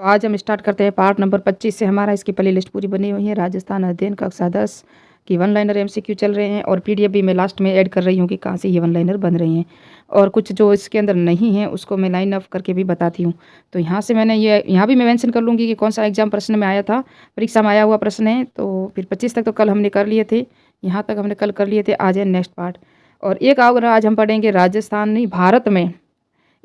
तो आज हम स्टार्ट करते हैं पार्ट नंबर 25 से। हमारा इसकी प्ले लिस्ट पूरी बनी हुई है। राजस्थान अध्ययन कक्षा 10 की वन लाइनर एमसीक्यू चल रहे हैं और पीडीएफ भी मैं लास्ट में ऐड कर रही हूँ कि कहाँ से ये वन लाइनर बन रही हैं, और कुछ जो इसके अंदर नहीं है उसको मैं लाइन अप करके भी बताती हूँ। तो यहाँ से मैंने यहाँ भी मैं मेंशन कर लूँगी कि कौन सा एग्जाम प्रश्न में आया था, परीक्षा में आया हुआ प्रश्न है। तो फिर 25 तक तो कल हमने कर लिए थे, यहाँ तक हमने कल कर लिए थे। आज है नेक्स्ट पार्ट, और एक और आज हम पढ़ेंगे राजस्थान नहीं भारत में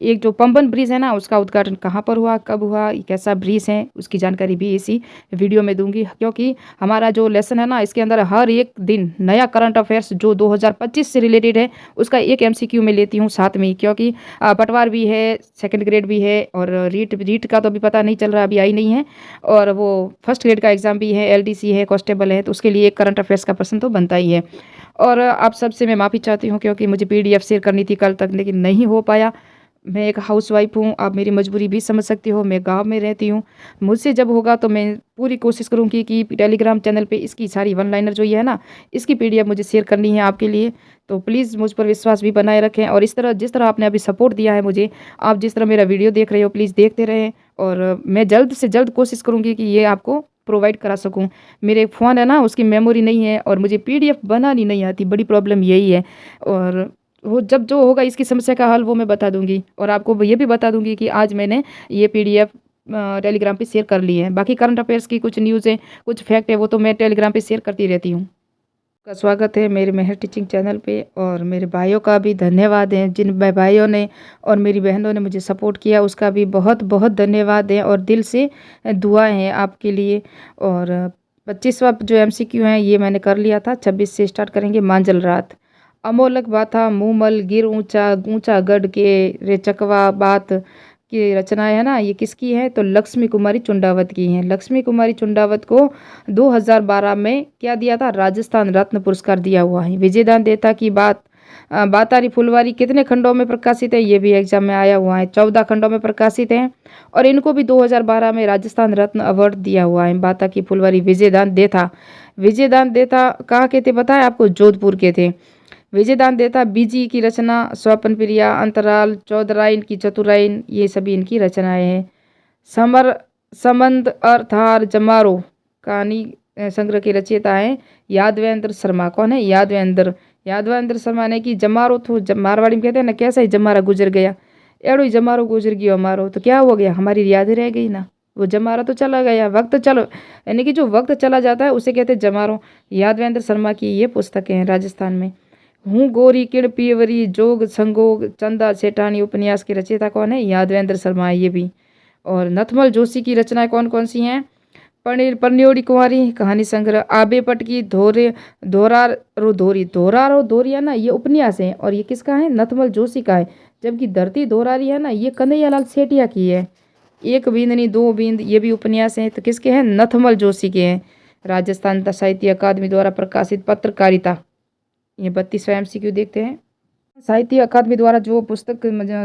एक जो पंबन ब्रिज है ना, उसका उद्घाटन कहाँ पर हुआ, कब हुआ, कैसा ब्रिज है, उसकी जानकारी भी इसी वीडियो में दूंगी। क्योंकि हमारा जो लेसन है ना, इसके अंदर हर एक दिन नया करंट अफेयर्स जो 2025 से रिलेटेड है उसका एक एमसीक्यू में लेती हूँ साथ में ही। क्योंकि पटवार भी है, सेकंड ग्रेड भी है, और रीट का तो अभी पता नहीं चल रहा, अभी आई नहीं है, और वो फर्स्ट ग्रेड का एग्ज़ाम भी है, एलडीसी है, कांस्टेबल है, तो उसके लिए एक करंट अफेयर्स का प्रश्न तो बनता ही है। और आप सबसे मैं माफ़ी चाहती हूँ क्योंकि मुझे पीडीएफ शेयर करनी थी कल तक, लेकिन नहीं हो पाया। मैं एक हाउसवाइफ हूँ, आप मेरी मजबूरी भी समझ सकते हो, मैं गांव में रहती हूँ। मुझसे जब होगा तो मैं पूरी कोशिश करूँगी कि टेलीग्राम चैनल पे इसकी सारी वन लाइनर जो ये है ना, इसकी पीडीएफ मुझे शेयर करनी है आपके लिए। तो प्लीज़ मुझ पर विश्वास भी बनाए रखें, और इस तरह जिस तरह आपने अभी सपोर्ट दिया है मुझे, आप जिस तरह मेरा वीडियो देख रहे हो प्लीज़ देखते रहें, और मैं जल्द से जल्द कोशिश करूँगी कि ये आपको प्रोवाइड करा सकूँ। मेरे फ़ोन है ना, उसकी मेमोरी नहीं है और मुझे पीडीएफ बनानी नहीं आती, बड़ी प्रॉब्लम यही है। और वो जब जो होगा इसकी समस्या का हल वो मैं बता दूंगी, और आपको ये भी बता दूंगी कि आज मैंने ये पीडीएफ टेलीग्राम पे शेयर कर ली है। बाकी करंट अफेयर्स की कुछ न्यूज़ है, कुछ फैक्ट है, वो तो मैं टेलीग्राम पे शेयर करती रहती हूँ। का स्वागत है मेरे मेहर टीचिंग चैनल पे, और मेरे भाइयों का भी धन्यवाद है, जिन भाइयों ने और मेरी बहनों ने मुझे सपोर्ट किया उसका भी बहुत बहुत धन्यवाद है, और दिल से दुआ है आपके लिए। और 25वां जो एमसीक्यू है ये मैंने कर लिया था। 26 से स्टार्ट करेंगे। मांजल रात अमोलक बाथा मूमल गिर ऊंचा ऊंचा गढ़ के रे चकवा बात की रचनाएं है ना, ये किसकी है, तो लक्ष्मी कुमारी चुंडावत की हैं। लक्ष्मी कुमारी चुंडावत को 2012 में क्या दिया था, राजस्थान रत्न पुरस्कार दिया हुआ है। विजयदान देता की बात बातारी फुलवारी कितने खंडों में प्रकाशित है, ये भी एग्जाम में आया हुआ है, 14 खंडों में प्रकाशित है, और इनको भी 2012 में राजस्थान रत्न अवार्ड दिया हुआ है। बाता की फुलवारी विजयदान देता, विजयदान देता कहाँ के थे बताए आपको, जोधपुर के थे। विजयदान देता बीजी की रचना, स्वपन प्रिया, अंतराल, चौधराइन की चतुराइन, ये सभी इनकी रचनाएं हैं। समर समंद अर्थार जमारो कहानी संग्रह के रचयिता हैं यादवेंद्र शर्मा। कौन है, यादवेंद्र, यादवेंद्र शर्मा ने कि जमारो थो मारवाड़ी में कहते हैं ना, कैसा ही जमारा गुजर गया, एड़ो ही जमारो गुजर गयो हमारो, तो क्या हो गया, हमारी याद रह गई ना, वो जमारा तो चला गया, वक्त चलो, यानी कि जो वक्त चला जाता है उसे कहते हैं जमारो। यादवेंद्र शर्मा की ये पुस्तकें हैं राजस्थान में। हूँ गोरी किड़ पियवरी जोग संगोग चंदा सेठानी उपन्यास के रचयिता कौन है, यादवेंद्र शर्मा ये भी। और नथमल जोशी की रचनाएं कौन कौन सी हैं, परन्योड़ी कुंवारी कहानी संग्रह, आबे पट की धोरे धोरार रो धोरी, धोरार रो धोरी है ना, ये उपन्यास है, और ये किसका है, नथमल जोशी का है। जबकि धरती धोरारी है ना, ये कन्हैयालाल सेठिया की है। एक बींदनी दो बींद, ये भी उपन्यास है, तो किसके हैं, नथमल जोशी के हैं। राजस्थान साहित्य अकादमी द्वारा प्रकाशित पत्रकारिता, ये 32वां एमसीक्यू देखते हैं। साहित्य अकादमी द्वारा जो पुस्तक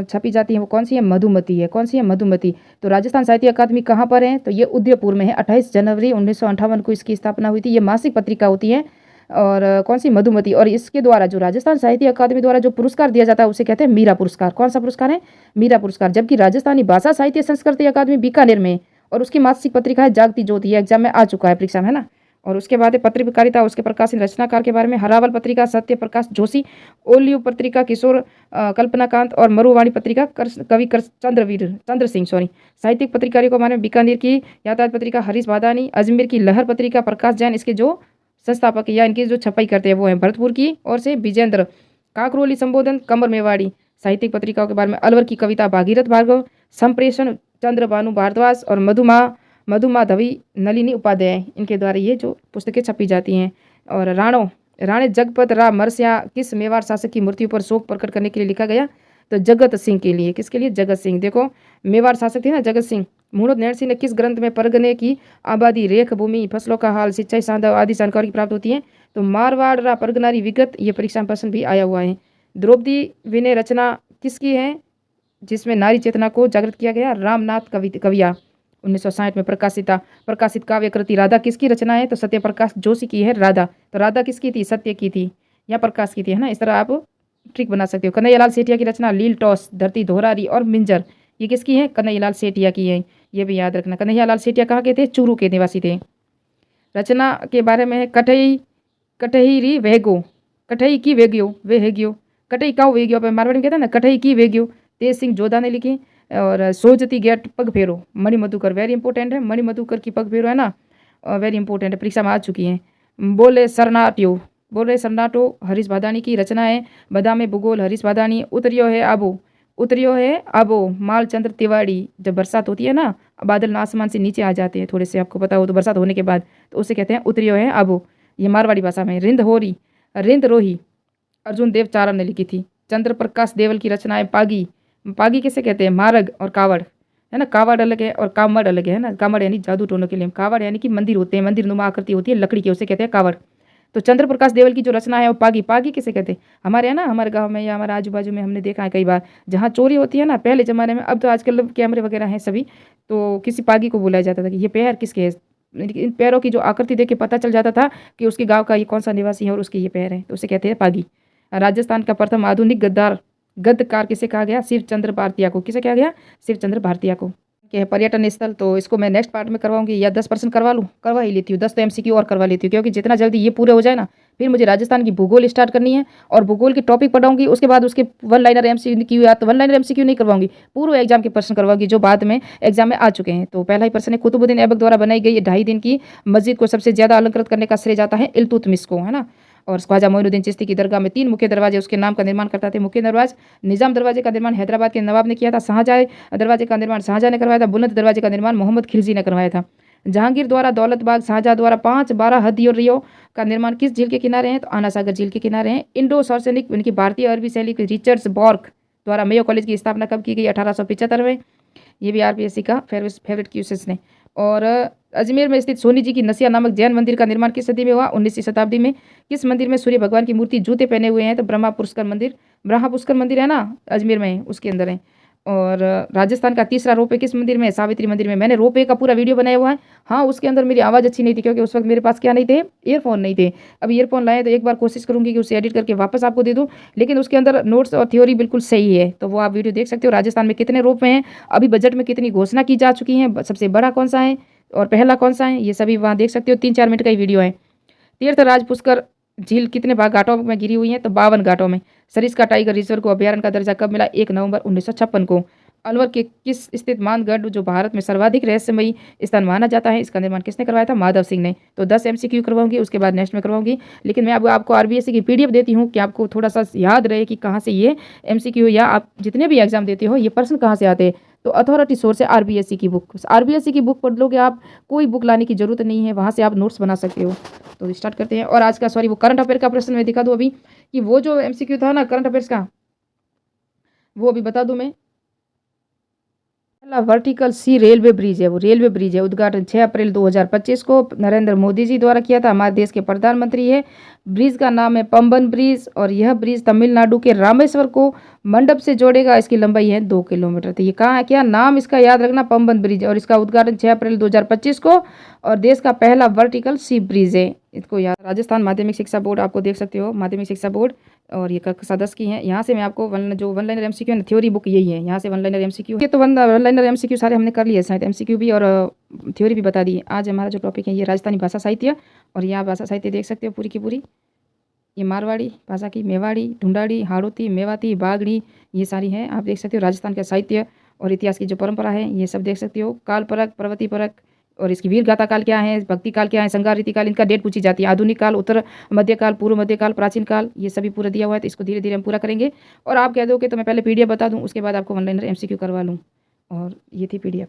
छपी जाती है वो कौन सी है, मधुमती है। कौन सी है, मधुमती। तो राजस्थान साहित्य अकादमी कहाँ पर है, तो ये उदयपुर में है। 28 जनवरी 1958 को इसकी स्थापना हुई थी। ये मासिक पत्रिका होती है, और कौन सी, मधुमती। और इसके द्वारा जो राजस्थान साहित्य अकादमी द्वारा जो पुरस्कार दिया जाता है उसे कहते हैं मीरा पुरस्कार। कौन सा पुरस्कार है, मीरा पुरस्कार। जबकि राजस्थानी भाषा साहित्य संस्कृति अकादमी बीकानेर में, और उसकी मासिक पत्रिका है जागती ज्योति। ये एग्जाम में आ चुका है, परीक्षा में है ना। और उसके बाद है पत्रकारिता, उसके प्रकाशन रचनाकार के बारे में, हरावल पत्रिका सत्य प्रकाश जोशी, ओलियो पत्रिका किशोर कल्पनाकांत, और मरुवाणी पत्रिका कवि चंद्र सिंह साहित्यिक पत्रकारियों के बारे में, बीकानेर की यातायात पत्रिका हरीश भादानी, अजमेर की लहर पत्रिका प्रकाश जैन, इसके जो संस्थापक या इनकी जो छपाई करते हैं वो है। भरतपुर की ओर से विजेंद्र, काकरोली संबोधन कमर मेवाड़ी। साहित्यिक पत्रिकाओं के बारे में, अलवर की कविता भागीरथ भार्गव, संप्रेषण चंद्र भानु भारद्वाज, और मधुमाधवी नलिनी उपाध्याय, इनके द्वारा ये जो पुस्तकें छपी जाती हैं। और राणे जगपत राव मरसिया किस मेवाड़ शासक की मृत्यु पर शोक प्रकट करने के लिए लिखा गया, तो जगत सिंह के लिए। किसके लिए, जगत सिंह। देखो मेवाड़ शासक थे ना जगत सिंह। मूणत नैण सिंह ने किस ग्रंथ में परगने की आबादी, रेख भूमि, फसलों का हाल, सिंचाई साधन आदि जानकारी प्राप्त होती है, तो मारवाड़ रा परगनारी विगत, ये परीक्षा में प्रश्न भी आया हुआ है। द्रौपदी विनय रचना किसकी है, जिसमें नारी चेतना को जागृत किया गया, रामनाथ कविया 1960 में प्रकाशित काव्य कृति राधा किसकी रचना है, तो सत्य प्रकाश जोशी की है राधा। तो राधा किसकी थी, सत्य की थी या प्रकाश की थी, है ना। इस तरह आप ट्रिक बना सकते हो। कन्हैयालाल सेठिया की रचना लील टॉस, धरती धोरारी और मिंजर, ये किसकी है, कन्हैयालाल सेठिया की है। ये भी याद रखना। कन्हैयालाल सेठिया कहाँ के थे? चूरू के निवासी थे। रचना के बारे में है कठई वेगो, कठई की वेग्यो वे हेग्यो, कठई काउ वेग्यो, पे मारवाड़ी में कहते हैं ना कठई की वेग्यो, तेज सिंह जोधा ने लिखी। और सोजती गेट पग फेरो, मणि मधुकर वेरी इंपॉर्टेंट है, मणि मधुकर की पग फेरो है ना, वेरी इंपॉर्टेंट है, परीक्षा में आ चुकी है। बोले सरनाटो हरीश भादानी की रचना है। बदामे भूगोल हरीश भादानी। उतरियो है आबो मालचंद्र तिवारी। जब बरसात होती है ना, बादल आसमान से नीचे आ जाते हैं थोड़े से, आपको पता हो तो, बरसात होने के बाद, तो उसे कहते हैं उतरियो है आबो, ये मारवाड़ी भाषा में। रिंद रोही अर्जुन देव चारण ने लिखी थी। चंद्र प्रकाश देवल की रचना है पागी। पागी किसे कहते हैं? मारग और कावड़, है ना, कावड़ अलग है और कामड़ अलग है ना। कामड़ यानी जादू टोनों के लिए, कावड़ यानी कि मंदिर होते हैं, मंदिर नुमा आकृति होती है लकड़ी की, उसे कहते हैं कावड़। तो चंद्र प्रकाश देवल की जो रचना है वो पागी। पागी किसे कहते हैं? हमारे यहाँ ना, हमारे गांव में या हमारे आजू बाजू में हमने देखा है कई बार, जहाँ चोरी होती है ना पहले ज़माने में, अब तो आजकल कैमरे वगैरह हैं सभी, तो किसी पागी को बुलाया जाता था कि ये पैर किसके है, इन पैरों की जो आकृति देख के पता चल जाता था कि उसके गाँव का ये कौन सा निवासी है और उसके ये पैर हैं, तो उसे कहते हैं पागी। राजस्थान का प्रथम आधुनिक गद्यकार किसे कहा गया? शिव चंद्र भारतीया को। किसे कहा गया? शिव चंद्र भारतीया को। कि पर्यटन स्थल, तो इसको मैं नेक्स्ट पार्ट में करवाऊंगी, या 10% करवा लूँ, करवा ही लेती हूँ, 10 तो MCQ और करवा लेती हूँ, क्योंकि जितना जल्दी ये पूरे हो जाए ना, फिर मुझे राजस्थान की भूगोल स्टार्ट करनी है और भूगोल की टॉपिक पढ़ाऊंगी। उसके बाद उसके वन लाइनर MCQ, या तो वन लाइनर MCQ नहीं करवाऊंगी, पूरे एग्जाम के प्रश्न करवाऊंगी जो बाद में एग्जाम में आ चुके हैं। तो पहला ही प्रश्न है, कुतुबुद्दीन ऐबक द्वारा बनाई गई 2.5 दिन की मस्जिद को सबसे ज्यादा अलंकृत करने का श्रेय जाता है इल्तुतमिश को, है ना। और ख्वाजा मोइनुद्दीन चिश्ती की दरगाह में 3 मुख्य दरवाजे उसके नाम का निर्माण करता थे। मुख्य दरवाजा, निजाम दरवाजे का निर्माण हैदराबाद के नवाब ने किया था। शाहजहाँ दरवाजे का निर्माण शाहजहाँ ने करवाया था। बुलंद दरवाजे का निर्माण मोहम्मद खिलजी ने करवाया था। जहांगीर द्वारा दौलत बाग, शाहजहाँ द्वारा 5-12 हदियों का निर्माण किस झील के किनारे हैं? तो आना सागर झील के किनारे हैं। इंडो सॉर्सेनिक इनकी भारतीय अरबी शैली के रिचर्ड्स बॉर्क द्वारा मेयो कॉलेज की स्थापना कब की गई? 1875 में। ये भी RPSC का फेवरेट क्वेश्चन ने। और अजमेर में स्थित सोनी जी की नसिया नामक जैन मंदिर का निर्माण किस सदी में हुआ? 19वीं शताब्दी में। किस मंदिर में सूर्य भगवान की मूर्ति जूते पहने हुए हैं? तो ब्रह्मा पुष्कर मंदिर है ना, अजमेर में, उसके अंदर है। और राजस्थान का तीसरा रोपवे किस मंदिर में? सावित्री मंदिर में। मैंने रोपवे का पूरा वीडियो बनाया हुआ है। हाँ, उसके अंदर मेरी आवाज़ अच्छी नहीं थी, क्योंकि उस वक्त मेरे पास क्या नहीं थे? ईयरफोन नहीं थे। अब ईयरफोन लाए तो एक बार कोशिश करूंगी कि उसे एडिट करके वापस आपको दे दूं, लेकिन उसके अंदर नोट्स और थ्योरी बिल्कुल सही है, तो वो आप वीडियो देख सकते हो। राजस्थान में कितने रोपवे हैं, अभी बजट में कितनी घोषणा की जा चुकी है, सबसे बड़ा कौन सा है और पहला कौन सा है, ये सभी वहाँ देख सकते हो। 3-4 मिनट का ही वीडियो है। तीर्थराज पुष्कर झील कितने घाटों में गिरी हुई है? तो 52 घाटों में। सरिस्का टाइगर रिजर्व को अभ्यारण्य का दर्जा कब मिला? 1 नवंबर 1956 को। अलवर के किस स्थित मानगढ़, जो भारत में सर्वाधिक रहस्यमयी स्थान माना जाता है, इसका निर्माण किसने करवाया था? माधव सिंह ने। तो 10 MCQ करवाऊंगी, उसके बाद नेक्स्ट में करवाऊंगी, लेकिन मैं अब आपको RBSC की PDF देती हूँ कि आपको थोड़ा सा याद रहे कि कहाँ से ये MCQ, या आप जितने भी एग्जाम देते हो ये प्रश्न कहाँ से आते हैं। तो अथॉरिटी सोर्स है RBSC की बुक। RBSC की बुक पढ़ लोगे आप, कोई बुक लाने की जरूरत नहीं है, वहाँ से आप नोट्स बना सकते हो। तो स्टार्ट करते हैं। और आज का वो करंट अफेयर का प्रश्न मैं दिखा दूँ अभी, कि वो जो MCQ था ना करंट अफेयर्स का, वो अभी बता दूं मैं। पहला वर्टिकल सी रेलवे ब्रिज है, वो रेलवे ब्रिज है। उद्घाटन 6 अप्रैल 2025 को नरेंद्र मोदी जी द्वारा किया था, हमारे देश के प्रधानमंत्री है। ब्रिज का नाम है पंबन ब्रिज, और यह ब्रिज तमिलनाडु के रामेश्वर को मंडप से जोड़ेगा। इसकी लंबाई है 2 किलोमीटर। तो ये कहाँ है, क्या नाम इसका याद रखना, पंबन ब्रिज, और इसका उद्घाटन 6 अप्रैल 2025 को, और देश का पहला वर्टिकल सी ब्रिज है, इसको याद। राजस्थान माध्यमिक शिक्षा बोर्ड आपको देख सकते हो, माध्यमिक शिक्षा बोर्ड, और ये कक्षा 10 की है। यहाँ से मैं आपको वन लाइनर MCQ है, थ्योरी बुक यही है, यहाँ से वन लाइनर MCQ है। तो वन लाइनर MCQ सारे हमने कर लिए, शायद MCQ भी और थ्योरी भी बता दी। आज हमारा जो टॉपिक है ये राजस्थानी भाषा साहित्य, और यहाँ भाषा साहित्य देख सकते हो पूरी की पूरी, ये मारवाड़ी भाषा की, मेवाड़ी, ढूंढाड़ी, हाड़ौती, मेवाती, बागड़ी, ये सारी है, आप देख सकते हो। राजस्थान का साहित्य और इतिहास की जो परंपरा है ये सब देख सकते हो। काल परक, पर्वती परक, और इसकी वीर गाथा काल क्या है, भक्ति काल क्या है, संगार रीति काल, इनका डेट पूछी जाती है। आधुनिक काल, उत्तर मध्यकाल, पूर्व मध्यकाल, प्राचीन काल, ये सभी पूरा दिया हुआ है। तो इसको धीरे धीरे हम पूरा करेंगे। और आप कह दो कि तो मैं पहले PDF बता दूं, उसके बाद आपको वन लाइनर MCQ करवा लूँ, और ये थी PDF।